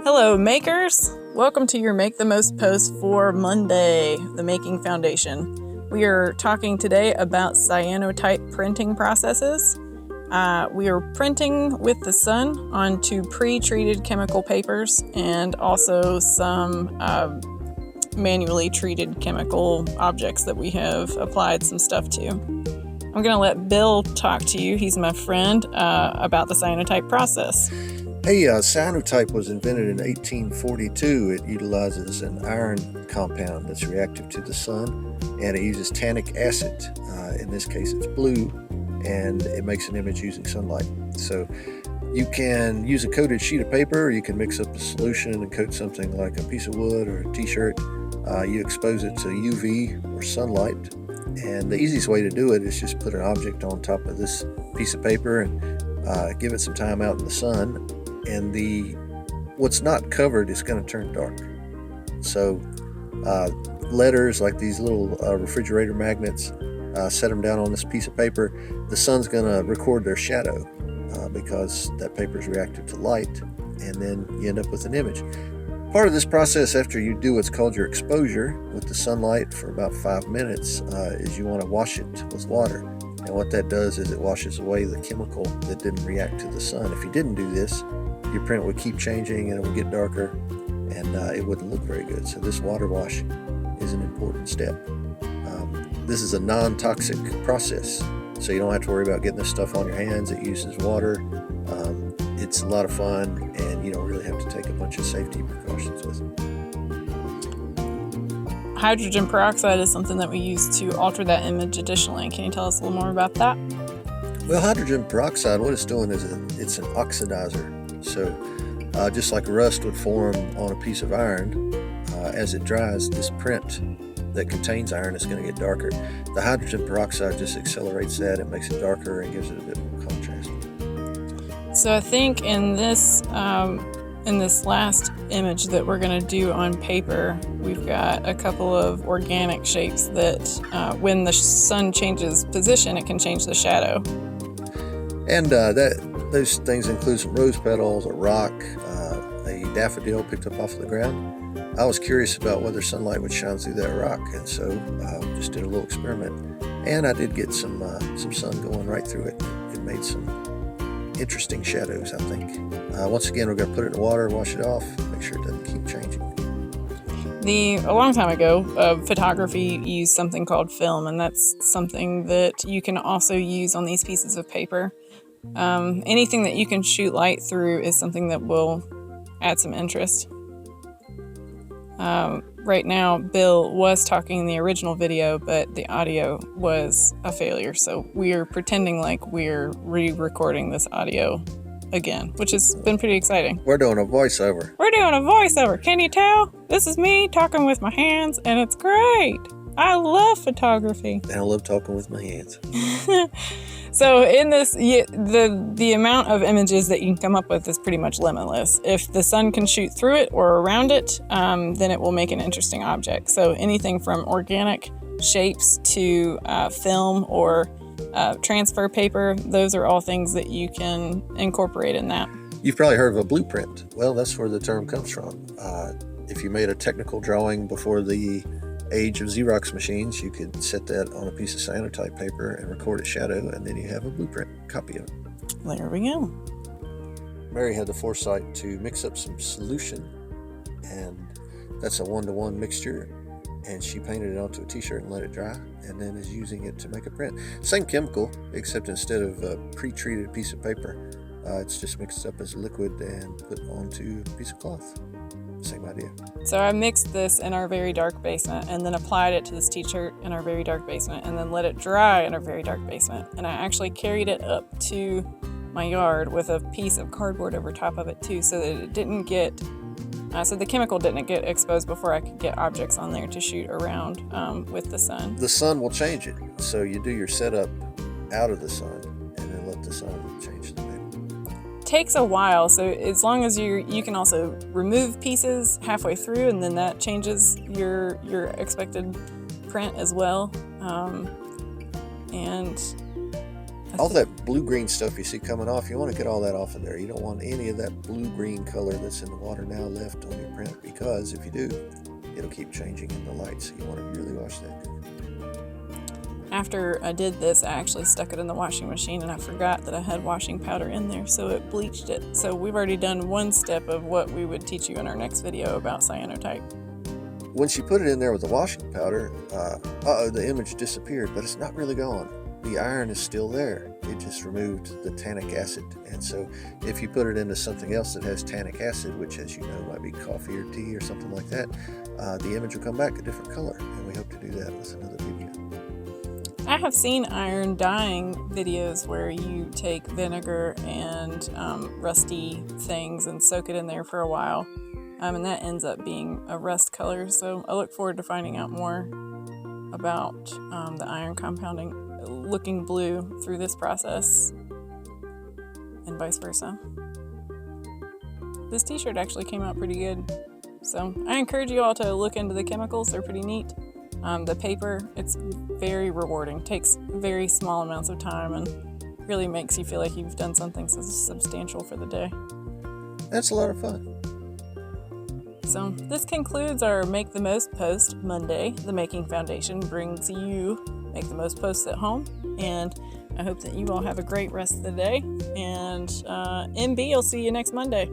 Hello makers! Welcome to your Make the Most post for Monday, the Making Foundation. We are talking today about cyanotype printing processes. We are printing with the sun onto pre-treated chemical papers and also some manually treated chemical objects that we have applied some stuff to. I'm going to let Bill talk to you, he's my friend, about the cyanotype process. Hey, cyanotype was invented in 1842. It utilizes an iron compound that's reactive to the sun, and it uses tannic acid. In this case, it's blue, and it makes an image using sunlight. So you can use a coated sheet of paper, or you can mix up a solution and coat something like a piece of wood or a t-shirt. You expose it to UV or sunlight, and the easiest way to do it is just put an object on top of this piece of paper and give it some time out in the sun. And what's not covered is going to turn dark. So letters like these little refrigerator magnets, set them down on this piece of paper. The sun's going to record their shadow because that paper is reactive to light, and then you end up with an image. Part of this process, after you do what's called your exposure with the sunlight for about 5 minutes, is you want to wash it with water. And what that does is it washes away the chemical that didn't react to the sun. If you didn't do this, your print would keep changing and it would get darker, and it wouldn't look very good. So this water wash is an important step. This is a non-toxic process, so you don't have to worry about getting this stuff on your hands. It uses water. It's a lot of fun, and you don't really have to take a bunch of safety precautions with it. Hydrogen peroxide is something that we use to alter that image additionally. Can you tell us a little more about that? Well, hydrogen peroxide, what it's doing is it's an oxidizer. So just like rust would form on a piece of iron, as it dries, this print that contains iron is going to get darker. The hydrogen peroxide just accelerates that. It makes it darker and gives it a bit more contrast. So I think in this last image that we're going to do on paper, we've got a couple of organic shapes that when the sun changes position, it can change the shadow. And those things include some rose petals, a rock, a daffodil picked up off the ground. I was curious about whether sunlight would shine through that rock, and so just did a little experiment. And I did get some sun going right through it. It made some interesting shadows, I think. Once again, we're going to put it in the water, wash it off, make sure it doesn't keep changing. A long time ago, photography used something called film, and that's something that you can also use on these pieces of paper. Anything that you can shoot light through is something that will add some interest. Right now, Bill was talking in the original video, but the audio was a failure, so we're pretending like we're re-recording this audio again, which has been pretty exciting. We're doing a voiceover. Can you tell? This is me talking with my hands, and it's great. I love photography. And I love talking with my hands. So in this, the amount of images that you can come up with is pretty much limitless. If the sun can shoot through it or around it, then it will make an interesting object. So anything from organic shapes to film or transfer paper, those are all things that you can incorporate in that. You've probably heard of a blueprint. Well, that's where the term comes from. If you made a technical drawing before the age of Xerox machines, you could set that on a piece of cyanotype paper and record its shadow, and then you have a blueprint copy of it. There we go. Mary had the foresight to mix up some solution, and that's a 1-to-1 mixture, and she painted it onto a t-shirt and let it dry, and then is using it to make a print. Same chemical, except instead of a pre-treated piece of paper, it's just mixed up as a liquid and put onto a piece of cloth. Same idea. So I mixed this in our very dark basement and then applied it to this t-shirt in our very dark basement and then let it dry in our very dark basement. And I actually carried it up to my yard with a piece of cardboard over top of it too, so that it didn't get, so the chemical didn't get exposed before I could get objects on there to shoot around with the sun. The sun will change it. So you do your setup out of the sun and then let the sun change the paper. Takes a while, so as long as you can also remove pieces halfway through, and then that changes your expected print as well. And all that blue-green stuff you see coming off, you want to get all that off of there. You don't want any of that blue-green color that's in the water now left on your print, because if you do, it'll keep changing in the light, so you want to really wash that good. After I did this, I actually stuck it in the washing machine and I forgot that I had washing powder in there, so it bleached it. So we've already done one step of what we would teach you in our next video about cyanotype. When she put it in there with the washing powder, the image disappeared, but it's not really gone. The iron is still there. It just removed the tannic acid. And so if you put it into something else that has tannic acid, which, as you know, might be coffee or tea or something like that, the image will come back a different color. And we hope to do that with another video. I have seen iron dyeing videos where you take vinegar and rusty things and soak it in there for a while, and that ends up being a rust color. So I look forward to finding out more about the iron compounding looking blue through this process, and vice versa. This t-shirt actually came out pretty good, so I encourage you all to look into the chemicals. They're pretty neat. The paper, it's very rewarding. Takes very small amounts of time and really makes you feel like you've done something so substantial for the day. That's a lot of fun. So this concludes our Make the Most post Monday. The Making Foundation brings you Make the Most posts at home, and I hope that you all have a great rest of the day. And MB, I'll see you next Monday.